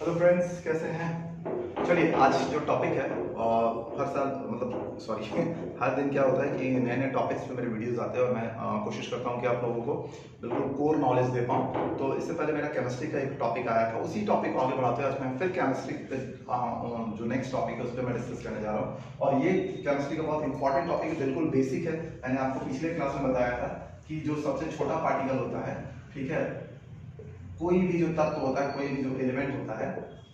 Hello friends, कैसे हैं? चलिए, आज जो टॉपिक है हर साल मतलब सॉरी हर दिन क्या होता है कि नए नए टॉपिक्स पे मेरे वीडियोस आते हैं और मैं कोशिश करता हूँ कि आप लोगों को बिल्कुल कोर नॉलेज दे पाऊँ। तो इससे पहले मेरा केमिस्ट्री का एक टॉपिक आया था, उसी टॉपिक को आगे बढ़ाते हुए आज मैं फिर केमिस्ट्री पे जो नेक्स्ट टॉपिक है उस पर मैं डिस्कस करने जा रहा हूँ। और ये केमिस्ट्री का बहुत इंपॉर्टेंट टॉपिक है, बिल्कुल बेसिक है। मैंने आपको पिछले क्लास में बताया था कि जो सबसे छोटा पार्टिकल होता है, ठीक है, कोई भी जो तत्व होता है, कोई भी जो एलिमेंट होता है,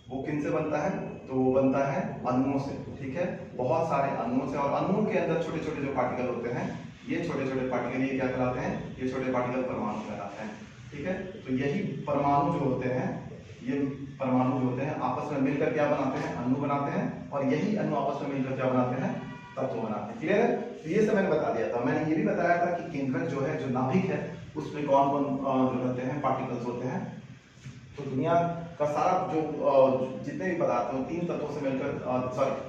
वो किन से बनता है? तो वो बनता है अणुओं से, ठीक है, बहुत सारे अणुओं से। और अणुओं के अंदर छोटे छोटे जो पार्टिकल होते हैं, ये छोटे छोटे पार्टिकल ये क्या कहलाते हैं? ये छोटे पार्टिकल परमाणु कहलाते हैं, ठीक है। तो यही परमाणु जो होते हैं, ये परमाणु जो होते हैं आपस में मिलकर क्या बनाते हैं? अणु बनाते हैं। और यही अणु आपस में मिलकर क्या बनाते हैं? तत्व बनाते हैं। क्लियर है? तो ये सब मैंने बता दिया था। मैंने ये भी बताया था कि केंद्रक जो है, जो नाभिक है, उसमें कौन कौन जो रहते हैं, पार्टिकल्स होते हैं। तो दुनिया का सारा जो जितने भी पदार्थ हैं, तीन तत्वों से मिलकर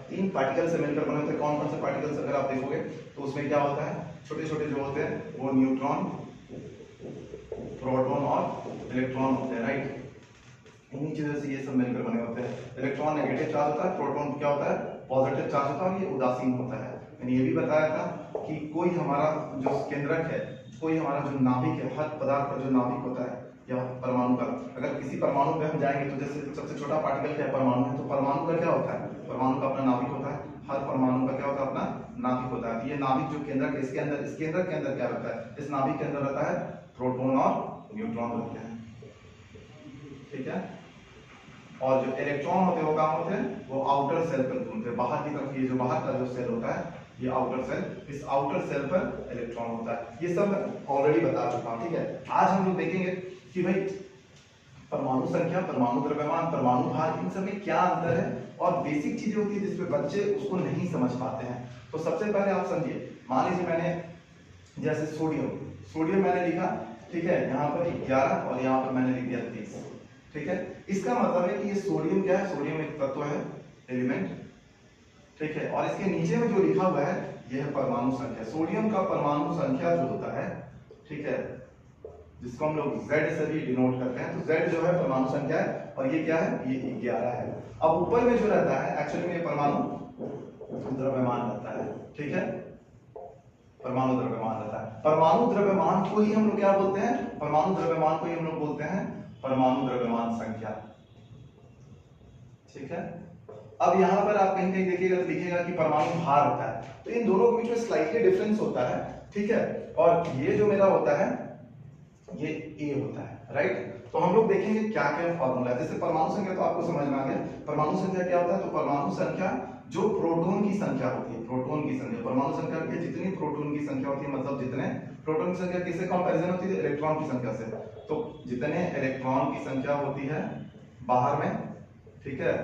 तीन पार्टिकल से मिलकर बने होते हैं। कौन कौन से पार्टिकल्स अगर आप देखोगे तो उसमें क्या होता है? छोटे छोटे जो होते हैं वो न्यूट्रॉन, प्रोटॉन और इलेक्ट्रॉन होते हैं, राइट। इन्हीं चीजों से ये सब मिलकर बने होते हैं। इलेक्ट्रॉन नेगेटिव चार्ज होता है, प्रोटॉन क्या होता है? पॉजिटिव चार्ज होता है, और ये उदासीन होता है। मैंने ये भी बताया था कि कोई हमारा जो केंद्रक है, कोई हमारा जो नाभिक है, हर पदार्थ का जो नाभिक होता है या परमाणु का, अगर किसी परमाणु पे हम जाएंगे तो जैसे सबसे छोटा पार्टिकल क्या है? परमाणु है। तो परमाणु का क्या होता है? परमाणु का अपना नाभिक होता है। हर परमाणु का क्या होता है? अपना नाभिक होता है। तो ये नाभिक जो केंद्रक है, इसके अंदर, इस केंद्रक के अंदर क्या रहता है? इस नाभिक के अंदर रहता है प्रोटॉन और न्यूट्रॉन रहते हैं, ठीक है। और जो इलेक्ट्रॉन होते हैं वो कहाँ होते हैं? वो आउटर सेल पर घूमते हैं, बाहर की तरफ। ये जो बाहर का जो सेल होता है, ये आउटर सेल, इस आउटर सेल पर इलेक्ट्रॉन होता है। ये सब मैं ऑलरेडी बता चुका हूँ, ठीक है। आज हम लोग देखेंगे कि भाई परमाणु संख्या, परमाणु द्रव्यमान, परमाणु भार, इन सब में क्या अंतर है, और बेसिक चीजें होती है जिसपे बच्चे उसको नहीं समझ पाते हैं। तो सबसे पहले आप समझिए, मान लीजिए मैंने जैसे सोडियम, सोडियम मैंने लिखा, ठीक है, यहाँ पर 11 और यहाँ पर मैंने लिख दिया 30, ठीक है। इसका मतलब है कि ये सोडियम क्या है? सोडियम एक तत्व है, एलिमेंट, ठीक है। और इसके नीचे में जो लिखा हुआ है ये है परमाणु संख्या। सोडियम का परमाणु संख्या जो होता है, ठीक है, जिसको हम लोग Z से भी डिनोट करते हैं। तो Z जो है परमाणु संख्या है, और ये क्या है? ये 11 है। अब ऊपर में जो रहता है एक्चुअली में ये परमाणु द्रव्यमान रहता है, ठीक है, परमाणु द्रव्यमान रहता है। परमाणु द्रव्यमान को ही हम लोग क्या बोलते हैं? परमाणु द्रव्यमान को ही हम लोग बोलते हैं परमाणु द्रव्यमान संख्या, ठीक है। अब यहाँ पर आप कहीं कहीं देखिएगा तो दिखेगा कि परमाणु भार होता है। तो इन दोनों के बीच में स्लाइटली डिफरेंस होता है, ठीक है। और ये जो मेरा होता है ये A होता है, राइट। तो हम लोग देखेंगे क्या क्या फॉर्मूला है। जैसे परमाणु संख्या तो आपको समझ में आ गया। परमाणु संख्या क्या होता है? तो परमाणु संख्या जो प्रोटॉन की संख्या होती है, प्रोटॉन की संख्या, परमाणु संख्या की जितनी प्रोटॉन की संख्या होती है, मतलब जितने प्रोटॉन की संख्या किससे कंपैरिजन होती है? इलेक्ट्रॉन की संख्या से। तो जितने इलेक्ट्रॉन की संख्या होती है बाहर में, ठीक है,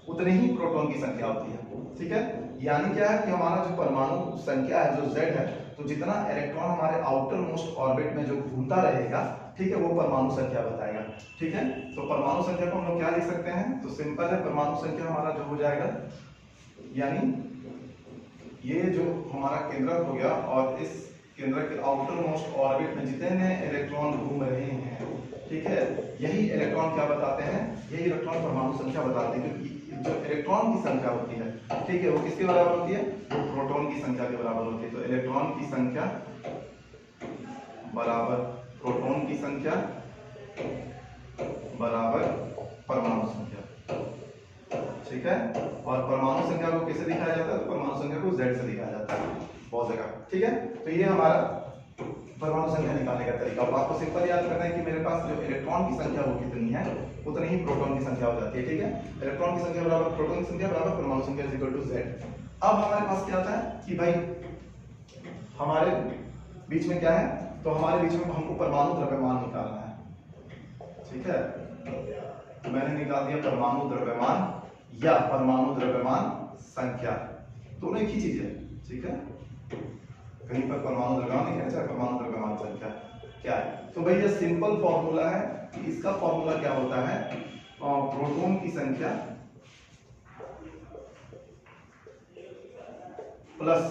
उतनी ही प्रोटॉन की संख्या होती है, ठीक है। यानी क्या है कि हमारा जो परमाणु संख्या है, जो Z है, तो जितना इलेक्ट्रॉन हमारे आउटर मोस्ट ऑर्बिट में जो घूमता रहेगा, ठीक है, वो परमाणु संख्या बताएगा, ठीक है। तो परमाणु संख्या को हम लोग क्या लिख सकते हैं? तो सिंपल है, परमाणु संख्या हमारा जो हो जाएगा, यानी ये जो हमारा केंद्रक हो गया, और इस केंद्रक के आउटर मोस्ट ऑर्बिट में जितने इलेक्ट्रॉन घूम रहे हैं, ठीक है, यही इलेक्ट्रॉन क्या बताते हैं? यही इलेक्ट्रॉन परमाणु संख्या बताते हैं। क्योंकि जो इलेक्ट्रॉन की संख्या होती है, ठीक है, वो किसके बराबर होती है? वो प्रोटॉन की संख्या के बराबर होती है। तो इलेक्ट्रॉन की संख्या बराबर प्रोटॉन की संख्या बराबर परमाणु संख्या, ठीक है। और परमाणु संख्या को कैसे दिखाया जाता है? तो परमाणु संख्या को Z से दिखाया जाता है बहुत जगह, ठीक है। तो ये हमारा परमाणु संख्या निकालने का तरीका। और आपको सिंपल याद करना है कि मेरे पास जो इलेक्ट्रॉन की संख्या वो कितनी है, उतनी ही प्रोटॉन की संख्या हो जाती है, ठीक है। इलेक्ट्रॉन की संख्या बराबर प्रोटॉन की संख्या बराबर परमाणु संख्या इज इक्वल टू Z। अब हमारे पास क्या आता है कि भाई हमारे बीच में क्या है? तो हमारे बीच में हमको परमाणु द्रव्यमान निकालना है, ठीक है। तो मैंने निकाल दिया परमाणु द्रव्यमान या परमाणु द्रव्यमान संख्या, दोनों एक ही चीज है, ठीक है। कहीं पर परमाणु द्रव्यमान नहीं कहना चाहिए, परमाणु द्रव्यमान संख्या क्या है? तो भाई ये सिंपल फॉर्मूला है कि इसका फॉर्मूला क्या होता है? प्रोटॉन की संख्या प्लस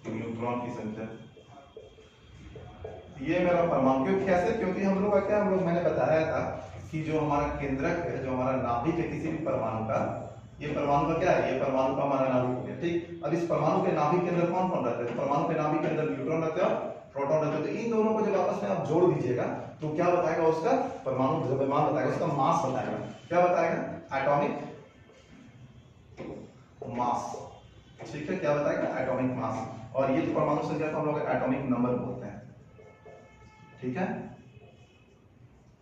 न्यूट्रॉन की संख्या, ये मेरा परमाणु, क्यों कैसे, क्योंकि हम लोग का क्या, हम लोग मैंने बताया था कि जो हमारा केंद्रक है, जो हमारा नाभिक है किसी भी परमाणु का, ये परमाणु का क्या है, ये परमाणु का हमारा नाभिक हो गया, ठीक। अब इस परमाणु के नाभिक के अंदर कौन कौन रहते हैं, परमाणु के नाभिक के अंदर न्यूट्रॉन रहते हैं और प्रोटॉन रहते हैं। तो इन दोनों को जब आपस में आप जोड़ दीजिएगा तो क्या बताएगा, उसका परमाणु द्रव्यमान बताएगा, उसका मास बताएगा। क्या बताएगा, एटॉमिक मास, ठीक है, क्या बताएगा, एटॉमिक मास। और ये जो परमाणु संख्या को हम लोग एटॉमिक नंबर बोलते हैं, ठीक है।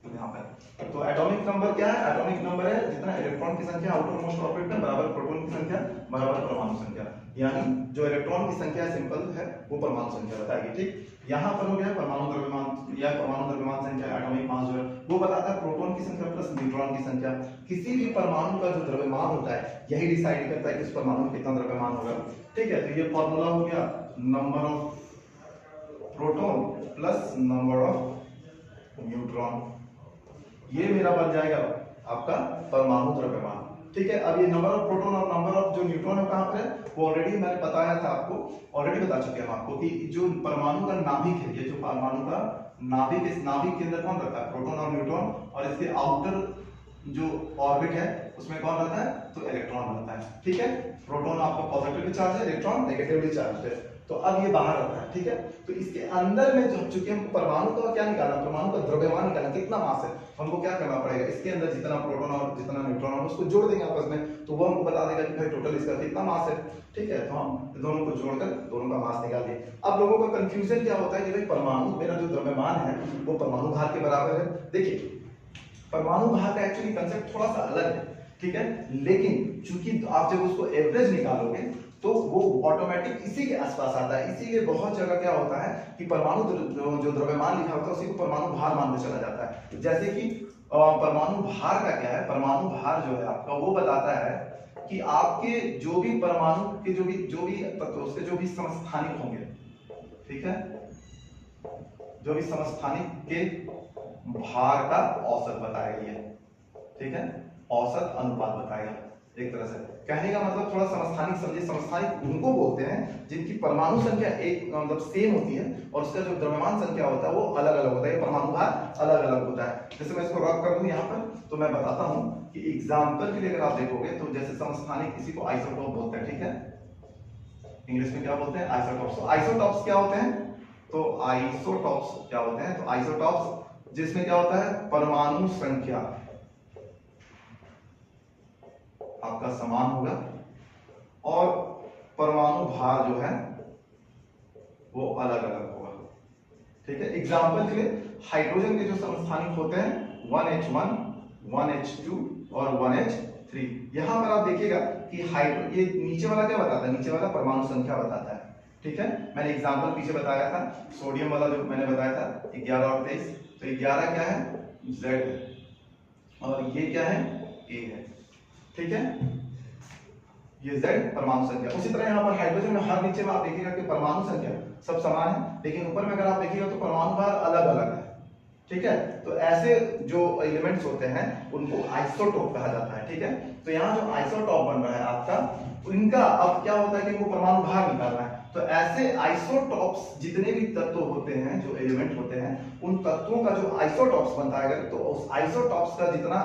यहाँ पर तो एटॉमिक नंबर क्या है, एटॉमिक नंबर है जितना इलेक्ट्रॉन की संख्या आउटर मोस्ट ऑर्बिट में बराबर प्रोटॉन की संख्या बराबर परमाणु संख्या, यानी जो इलेक्ट्रॉन की संख्या सिंपल है वो परमाणु संख्या बताएगी, ठीक। यहाँ पर हो गया परमाणु द्रव्यमान या परमाणु द्रव्यमान संख्या, एटॉमिक मास जो है वो बताता है प्रोटॉन की संख्या प्लस न्यूट्रॉन की संख्या। किसी भी परमाणु का जो द्रव्यमान होता है यही डिसाइड करता है कि उस परमाणु में कितना द्रव्यमान होगा, ठीक है। तो ये फॉर्मूला हो गया, number of proton plus number of neutron, ये मेरा बन जाएगा आपका परमाणु द्रव्यमान, ठीक है। अब ये नंबर ऑफ प्रोटॉन और नंबर ऑफ जो न्यूट्रॉन है कहां पर है, वो ऑलरेडी मैंने बताया था आपको, ऑलरेडी बता चुके हैं हम आपको कि जो परमाणु का नाभिक है, ये जो परमाणु का नाभिक, इस नाभिक के अंदर कौन रहता है, प्रोटॉन और न्यूट्रॉन, और इसके आउटर जो ऑर्बिट है उसमें कौन रहता है, तो इलेक्ट्रॉन रहता है, ठीक है। प्रोटॉन आपका पॉजिटिवली चार्ज है, इलेक्ट्रॉन नेगेटिवली चार्ज है, तो अब ये बाहर रहता है, ठीक है। तो इसके अंदर में जो चूंकि हम परमाणु का क्या निकालना, परमाणु का द्रव्यमान निकालना, कितना मास है, हमको क्या करना पड़ेगा, इसके अंदर जितना प्रोटॉन और जितना न्यूट्रॉन है उसको जोड़ देंगे आपस में, तो वो हमको बता देगा कि भाई टोटल इसका कितना मास है, ठीक है। तो हम दोनों को जोड़कर दोनों का मास निकाल दिए। अब लोगों का कंफ्यूजन क्या होता है कि भाई परमाणु, मेरा जो द्रव्यमान है वो परमाणु भार के बराबर है। देखिए परमाणु भार का एक्चुअली कंसेप्ट थोड़ा सा अलग है, ठीक है, लेकिन चूंकि आप जब उसको एवरेज निकालोगे तो वो ऑटोमेटिक इसी के आसपास आता है। इसीलिए बहुत जगह क्या होता है कि परमाणु जो द्रव्यमान लिखा होता है उसी को परमाणु भार मान के चला जाता है। जैसे कि परमाणु भार का क्या है, परमाणु भार जो है आपका वो बताता है कि आपके जो भी परमाणु के जो भी तत्व उसके जो भी समस्थानिक होंगे, ठीक है, जो भी समस्थानिक के भार का औसत बताएगा ये, ठीक है, औसत अनुपात बताएगा। एक तरह से कहने का मतलब थोड़ा समस्थानिक समझिए, समस्थानिक उनको बोलते हैं जिनकी परमाणु संख्या एक मतलब सेम होती है और उसका जो द्रव्यमान संख्या होता है वो अलग अलग होता है, परमाणु भार अलग अलग होता है। जैसे मैं इसको रॉक कर दूं यहाँ पर तो मैं बताता हूँ कि एग्जाम्पल के लिए अगर आप देखोगे तो जैसे समस्थानिक किसी को आइसोटोप बोलते हैं, ठीक है, इंग्लिश में क्या बोलते हैं, आइसोटॉप्स। तो आइसोटॉप्स क्या होते हैं, तो आइसोटॉप्स क्या होते हैं, तो आइसोटॉप्स जिसमें क्या होता है परमाणु संख्या आपका समान होगा और परमाणु भार जो है वो अलग अलग होगा, ठीक है। एग्जांपल के लिए हाइड्रोजन के जो समस्थानिक होते हैं 1H1, 1H2 और 1H3, यहां पर आप देखिएगा कि ये नीचे वाला क्या बताता है, नीचे वाला परमाणु संख्या बताता है, ठीक है। मैंने एग्जांपल पीछे बताया था, सोडियम वाला जो मैंने बताया था 11 और 23, तो 11 क्या है, Z है और ये क्या है, A है, ठीक है, ये Z परमाणु संख्या। उसी तरह यहाँ पर हाइड्रोजन में हर नीचे में आप देखिएगा कि परमाणु संख्या सब समान है, लेकिन ऊपर में अगर आप देखिएगा तो परमाणु भार अलग अलग है, ठीक है। तो ऐसे जो एलिमेंट्स होते हैं उनको आइसोटोप कहा जाता है, ठीक है। तो यहाँ जो आइसोटोप बन रहा है आपका, इनका अब क्या होता है कि इनको परमाणु भार निकालना है। तो ऐसे आइसोटोप्स जितने भी तत्व होते हैं, जो एलिमेंट होते हैं, उन तत्वों का जो आइसोटोप्स बनता है, तो उस आइसोटोप्स का जितना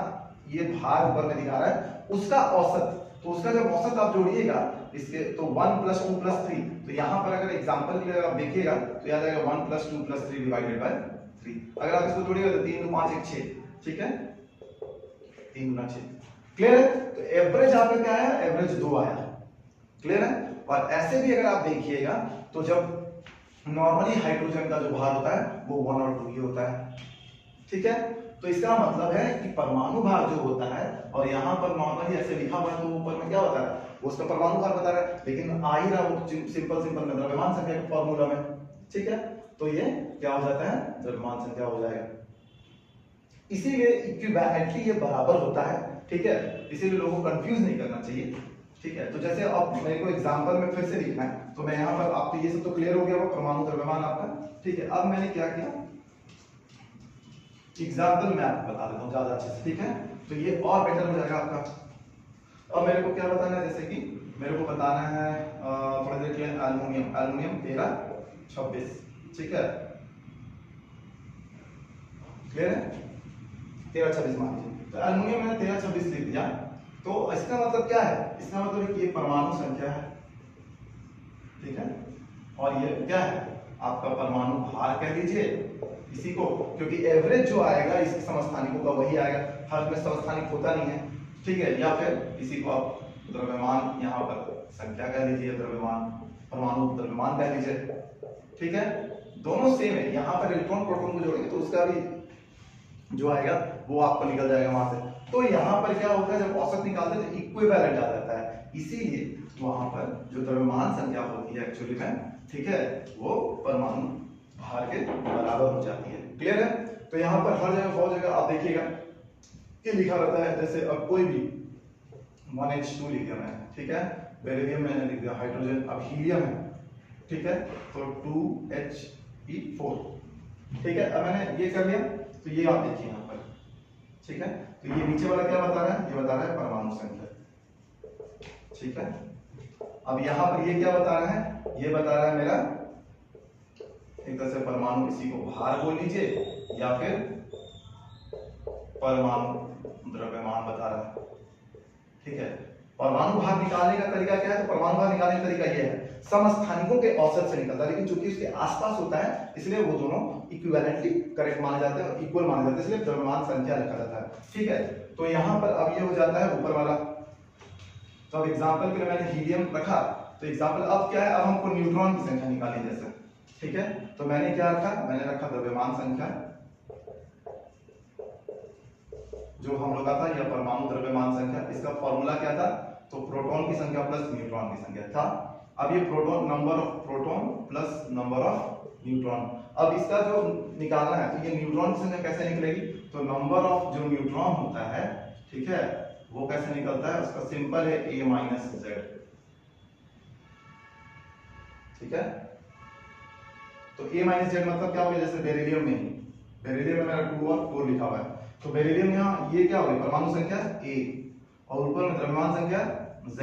ये भार ऊपर में दिखा रहा है उसका औसत, तो उसका जब औसत आप जोड़िएगा इसके तो 1 + 2 + 3, तो यहाँ पर अगर एग्जांपल के लिए आप देखिएगा तो याद आएगा 1 + 2 + 3 डिवाइडेड बाय 3। अगर आप इसको जोड़िएगा तो 3 × 5 = 6, ठीक है, 3 × 6, क्लियर है। तो एवरेज आपका क्या आया, एवरेज 2 आया, क्लियर है। और ऐसे भी अगर आप देखिएगा तो जब नॉर्मली हाइड्रोजन का जो भार होता है वो 1 और 2 ही होता है, ठीक है। तो इसका मतलब है कि परमाणु भार जो होता है, और यहाँ पर नॉर्मली ऐसे लिखा हुआ है तो ऊपर में क्या होता है वो उसका परमाणु भार बता रहा है, लेकिन आ ही रहा वो सिंपल में द्रव्यमान संख्या के फॉर्मूला में, ठीक है। तो ये क्या हो जाता है, द्रव्यमान संख्या हो जाएगा। इसीलिए इक्विवेलेंटली ये बराबर होता है, ठीक है, इसीलिए लोगों को कंफ्यूज नहीं करना चाहिए, ठीक है। तो जैसे अब मेरे को एग्जांपल में फिर से लिखना है, तो मैं यहाँ पर आपको ये सब तो क्लियर हो गया वो परमाणु द्रव्यमान आपका, ठीक है। अब मैंने क्या किया, एग्जाम्पल मैं आपको बता देता हूँ ज्यादा अच्छे से, ठीक है, तो ये और बेटर हो जाएगा आपका। अब मेरे को क्या बताना है, जैसे कि मेरे को बताना है थोड़ी देर के लिए एल्युमिनियम 1326, ठीक है, क्लियर है? 1326 मान लीजिए, तो एल्युमिनियम में 1326 लिख दिया, तो इसका मतलब क्या है? इसका मतलब है कि ये परमाणु संख्या है, ठीक है, और ये क्या है? आपका परमाणु भार कह लीजिए इसी को, क्योंकि एवरेज जो आएगा इसकी समस्थानिकों का वही आएगा, हर में समस्थानिक होता नहीं है, ठीक है। या फिर इसी को आप द्रव्यमान, यहाँ पर संख्या कह लीजिए, द्रव्यमान, परमाणु द्रव्यमान कह लीजिए, ठीक है। दोनों सेम है, यहाँ पर इलेक्ट्रॉन प्रोटॉन को जोड़ेंगे तो उसका भी जो आएगा वो आपको निकल जाएगा वहां से। तो यहाँ पर क्या होता है, जब औसत निकालते हैं तो इक्विवेलेंट आ जाता है, इसीलिए वहां पर जो द्रव्यमान संख्या होती है एक्चुअली में, ठीक है, वो परमाणु भार के बराबर हो जाती है। क्लियर है? तो यहाँ पर हर जगह बहुत जगह आप देखिएगा कि लिखा रहता है, जैसे अब कोई भी 1H2 लिख दिया मैंने, ठीक है, बेरिलियम मैंने लिख दिया, हाइड्रोजन, अब हीलियम है, ठीक है, तो 2He4, ठीक है। अब मैंने ये कर लिया, तो ये आप देखिए यहाँ पर, ठीक है, तो ये नीचे वाला क्या बता रहा है? ये बता रहा है परमाणु संख्या, ठीक है। अब यहाँ पर ये क्या बता रहा है? ये बता रहा है मेरा एक तरह से परमाणु, इसी को भार बोल लीजिए या फिर परमाणु द्रव्यमान बता रहा है, ठीक है। परमाणु भार निकालने का तरीका क्या है? तो परमाणु भार निकालने का तरीका ये है, समस्थानिकों के औसत से निकलता है, लेकिन चूंकि उसके आसपास होता है इसलिए वो दोनों इक्विवेलेंटली करेक्ट माने जाते हैं और इक्वल माने जाते हैं, इसलिए द्रव्यमान संख्या लिखा जाता है, ठीक है। तो यहाँ पर अब ये हो जाता है ऊपर वाला, तो अब एग्जांपल के लिए मैंने हीलियम रखा, तो एग्जांपल अब क्या है, अब हमको न्यूट्रॉन की संख्या निकालनी जैसे, ठीक है। तो मैंने क्या रखा? मैंने रखा द्रव्यमान संख्या, जो हम लोग का था, या परमाणु द्रव्यमान संख्या, इसका फॉर्मूला क्या था? तो प्रोटॉन की संख्या प्लस न्यूट्रॉन की संख्या था। अब ये proton, number of proton plus number of neutron, अब इसका जो निकालना है, तो ये न्यूट्रॉन की संख्या कैसे निकलेगी? तो नंबर ऑफ जो न्यूट्रॉन होता है, ठीक है, वो कैसे निकलता है? उसका सिंपल है A माइनस Z, ठीक है। तो A माइनस Z मतलब क्या हो गया? जैसे बेरिलियम में, बेरिलियम में मेरा 2 और 4 लिखा हुआ है, तो बेरिलियम यहाँ ये क्या हो गया? परमाणु संख्या A और ऊपर में द्रव्यमान संख्या Z,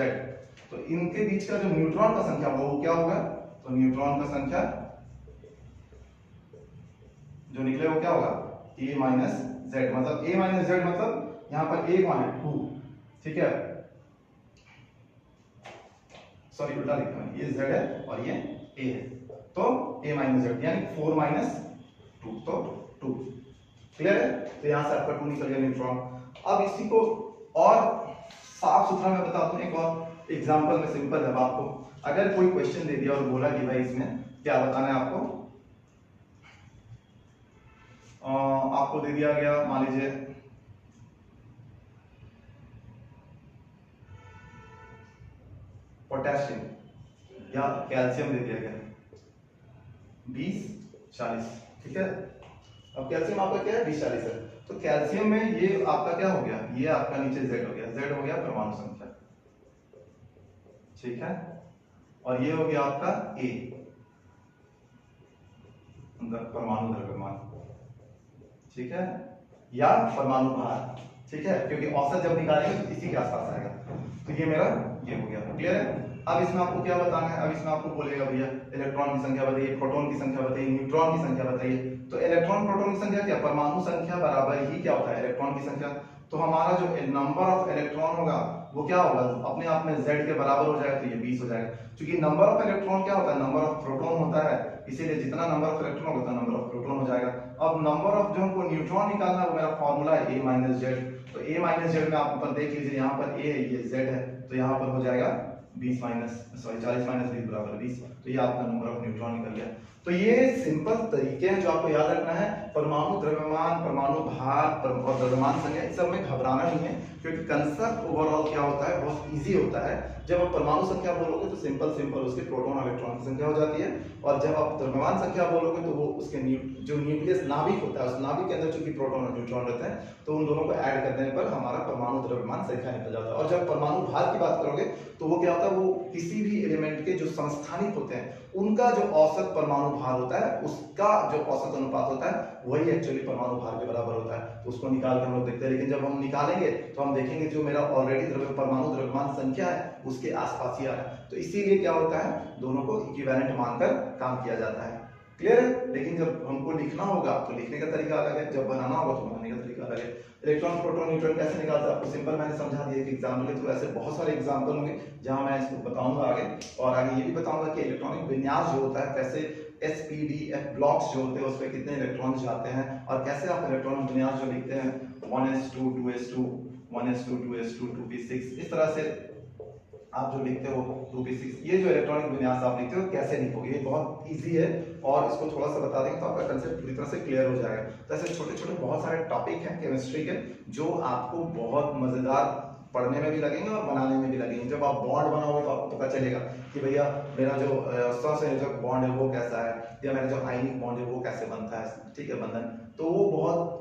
तो इनके बीच का जो न्यूट्रॉन का संख्या वो क्या होगा? तो न्यूट्रॉन का संख्या जो निकले वो क्या होगा? A माइनस Z, मतलब A माइनस Z मतलब यहाँ पर A कौन है? 2, ठीक है, सॉरी उल्टा लिखा है, ये Z है और ये A है, तो A माइनस Z यानी 4 माइनस 2, तो 2, क्लियर है। तो यहाँ से आपका 2 निकल गया न्यूट्रॉन। अब इसी को और साफ सुथरा मैं बताता हूँ, एक और एग्जांपल में सिंपल है आपको, अगर कोई क्वेश्चन दे दिया और बोला कि भाई इसमें क्या बताना है आपको, आपको दे दिया गया, मान लीजिए पोटेशियम या कैल्शियम दे दिया गया 20-40, ठीक है। अब कैल्शियम आपका क्या है? 20-40 है, तो कैल्शियम में ये आपका क्या हो गया? ये आपका नीचे Z हो गया, Z हो गया परमाणु संख्या, ठीक है, और ये हो गया आपका A, परमाणु द्रव्यमान, ठीक है, या परमाणु भार, ठीक है, क्योंकि औसत जब निकालेंगे तो इसी के आसपास आएगा। तो ये मेरा ये हो गया, क्लियर है। अब इसमें आपको क्या बताना है? अब इसमें आपको बोलेगा भैया इलेक्ट्रॉन की संख्या बताइए, प्रोटॉन की संख्या बताइए, न्यूट्रॉन की संख्या बताइए। तो इलेक्ट्रॉन प्रोटॉन की संख्या क्या? परमाणु संख्या बराबर ही क्या होता है? इलेक्ट्रॉन की संख्या। तो हमारा जो नंबर ऑफ इलेक्ट्रॉन होगा वो क्या होगा? अपने आप में Z के बराबर हो जाएगा, तो ये 20 हो जाएगा। क्योंकि नंबर ऑफ इलेक्ट्रॉन क्या होता है? नंबर ऑफ प्रोटॉन होता है, इसीलिए जितना नंबर ऑफ इलेक्ट्रॉन होगा उतना नंबर ऑफ प्रोटॉन हो जाएगा। अब नंबर ऑफ जो हमको न्यूट्रॉन निकालना है वो मेरा फॉर्मूला है A माइनस Z। तो A माइनस Z में आप ऊपर देख लीजिए, यहाँ पर A है, ये Z है, तो यहाँ पर हो जाएगा 40 माइनस 20 बराबर 20, तो ये आपका नंबर ऑफ न्यूट्रॉन निकल गया। तो ये सिंपल तरीके हैं जो आपको याद रखना है। परमाणु द्रव्यमान, परमाणु भार और द्रव्यमान संख्या, इस सब में घबराना नहीं है, क्योंकि कंसेप्ट ओवरऑल क्या होता है, बहुत इजी होता है। जब आप परमाणु संख्या बोलोगे तो सिंपल उसके प्रोटॉन और इलेक्ट्रॉन की संख्या हो जाती है, और जब आप द्रव्यमान संख्या बोलोगे तो वो उसके जो न्यूक्लियस नाभिक होता है, उस नाभिक के अंदर चूंकि प्रोटॉन और न्यूट्रॉन रहते हैं, तो उन दोनों को ऐड कर देने पर हमारा परमाणु द्रव्यमान संख्या निकल जाता है। और जब परमाणु भार की बात करोगे तो वो क्या होता है, वो किसी भी एलिमेंट के जो समस्थानिक होते हैं उनका जो औसत परमाणु भार होता है, उसका जो औसत अनुपात होता है वही एक्चुअली परमाणु भार के बराबर होता है। तो उसको निकाल के हम लोग देखते हैं, लेकिन जब हम निकालेंगे तो हम देखेंगे जो मेरा ऑलरेडी परमाणु द्रव्यमान संख्या है उसके आसपास ही आ रहा है। तो इसीलिए क्या होता है, दोनों को इक्विवेलेंट मानकर काम किया जाता है। क्लियर है। लेकिन जब हमको लिखना होगा तो लिखने का तरीका अलग है, जब बनाना होगा तो बनाने का तरीका अलग है। इलेक्ट्रॉन प्रोटॉन न्यूट्रॉन कैसे निकालते हैं आपको सिंपल मैंने समझा दिया कि एग्जाम्पल के थ्रू। ऐसे बहुत सारे एग्जाम्पल होंगे जहां मैं इसको बताऊंगा आगे, और आगे ये भी बताऊंगा कि इलेक्ट्रॉनिक विन्यास जो होता है कैसे sp-d-f ब्लॉक्स जो होते हैं उसमें कितने इलेक्ट्रॉन जाते हैं, और कैसे आप इलेक्ट्रॉनिक विन्यास जो लिखते हैं 1s2 2s2 1s2 2s2 2p6 इस तरह से आप जो लिखते हो 2p6, ये जो इलेक्ट्रॉनिक विन्यास आप लिखते हो कैसे लिखोगे, ये बहुत इजी है। और इसको थोड़ा सा बता देंगे तो आपका कंसेप्ट पूरी तरह से क्लियर हो जाएगा। तो ऐसे छोटे छोटे बहुत सारे टॉपिक हैं केमिस्ट्री के जो आपको बहुत मजेदार पढ़ने में भी लगेंगे और बनाने में भी लगेंगे। जब आप बॉन्ड बनाओगे तो आपको पता चलेगा कि भैया मेरा जो सहसंयोजक बॉन्ड है वो कैसा है, या मेरा जो आयनिक बॉन्ड है वो कैसे बनता है, ठीक है, बंधन। तो वो बहुत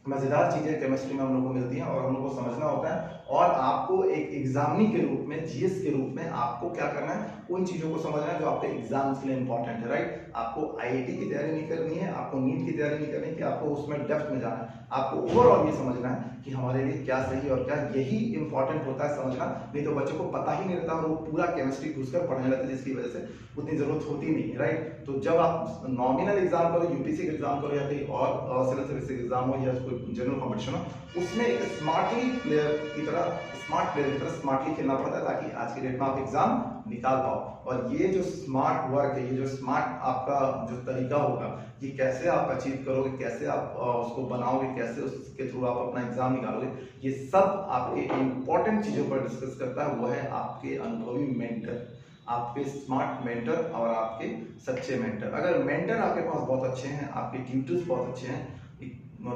मजेदार चीजें केमिस्ट्री में हम लोग को मिलती हैं और हम लोग को समझना होता है। और आपको एक एग्जामिनी के रूप में, जीएस के रूप में आपको क्या करना है, उन चीजों को समझना है जो आपके एग्जाम्स के लिए इंपॉर्टेंट है, राइट। आपको आईआईटी की तैयारी नहीं करनी है, आपको नीट की तैयारी नहीं करनी है कि आपको उसमें डेप्थ में जाना है। आपको ओवरऑल ये समझना है कि हमारे लिए क्या सही और क्या, यही इंपॉर्टेंट होता है समझना। नहीं तो बच्चों को पता ही नहीं रहता और वो पूरा केमिस्ट्री घुसकर पढ़ने लगते हैं, जिसकी वजह से उतनी जरूरत होती नहीं है, राइट। तो जब आप नॉमिनल एग्जाम करो, यूपीसी का एग्जाम करो, या कहीं और सिविल सर्विस एग्जाम हो या कोई जनरल कॉम्पिटिशन हो, उसमें एक स्मार्टली प्लेयर की तरह, स्मार्ट प्लेयर की तरह स्मार्टली खेलना पड़ता है ताकि आज की डेट में आप एग्जाम निकाल पाओ। और ये जो स्मार्ट वर्क है, ये जो स्मार्ट आपका जो तरीका होगा, ये कैसे आप अचीव करोगे, कैसे आप उसको बनाओगे, कैसे उसके थ्रू आप अपना एग्जाम निकालोगे, ये सब आपके इंपॉर्टेंट चीजों पर डिस्कस करता है। वो है आपके अनुभवी मेंटर, आपके स्मार्ट मेंटर और आपके सच्चे मेंटर। अगर मेंटर आपके पास बहुत अच्छे हैं, आपके ट्यूटर्स बहुत अच्छे हैं,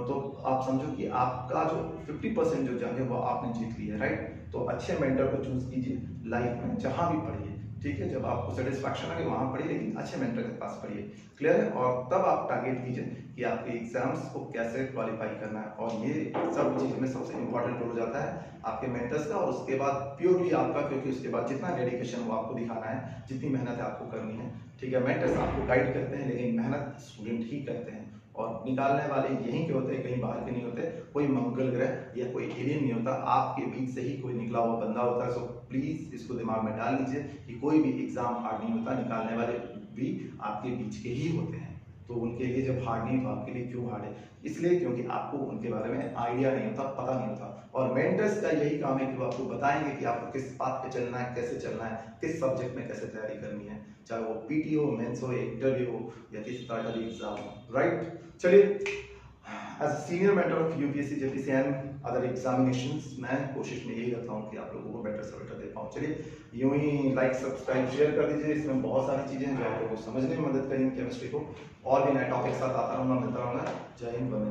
तो आप समझो कि आपका जो 50% जो जंग है वो आपने जीत ली है, राइट। तो अच्छे मेंटर को चूज कीजिए लाइफ में, जहां भी पढ़िए, ठीक है। जब आपको सेटिस्फैक्शन लगे वहां पढ़िए, लेकिन अच्छे मेंटर के पास पढ़िए, क्लियर है। और तब आप टारगेट कीजिए कि आपके एग्जाम्स को कैसे क्वालिफाई करना है। और ये सब चीज में सबसे इंपॉर्टेंट रोल हो जाता है आपके मेंटर्स का, और उसके बाद प्योरली आपका, क्योंकि उसके बाद जितना डेडिकेशन वो आपको दिखाना है, जितनी मेहनत है आपको करनी है, ठीक है। मेंटर्स आपको गाइड करते हैं लेकिन मेहनत स्टूडेंट ही करते हैं, और निकालने वाले यहीं के होते हैं, कहीं बाहर के नहीं होते। कोई मंगल ग्रह या कोई एलियन नहीं होता, आपके बीच से ही कोई निकला हुआ बंदा होता है। सो प्लीज इसको दिमाग में डाल लीजिए कि कोई भी एग्जाम हार्ड नहीं होता, निकालने वाले भी आपके बीच के ही होते हैं। तो उनके लिए जब हार्ड नहीं तो आपके लिए क्यों हार्ड है? इसलिए क्योंकि आपको उनके बारे में आइडिया नहीं होता, पता नहीं होता। और मेंटर्स का यही काम है कि वो आपको बताएंगे कि आपको किस बात पे चलना है, कैसे चलना है, किस सब्जेक्ट में कैसे तैयारी करनी है, चाहे वो पीटी हो, मेंस हो, इंटरव्यू हो, या किस तरह का भी एग्जाम हो, राइट। चलिए, as a senior mentor of UPSC, JPC and other examinations, मैं कोशिश में यही करता हूँ कि आप लोगों को बेटर से बेटर दे पाऊँ। चलिए, यूं ही लाइक, सब्सक्राइब, शेयर कर दीजिए। इसमें बहुत सारी चीजें हैं जो आप लोगों को समझने में मदद करेंगी केमिस्ट्री को। और भी नए टॉपिक साथ आता रहूँगा, मिलता रहूँगा। जय हिंद, वंदे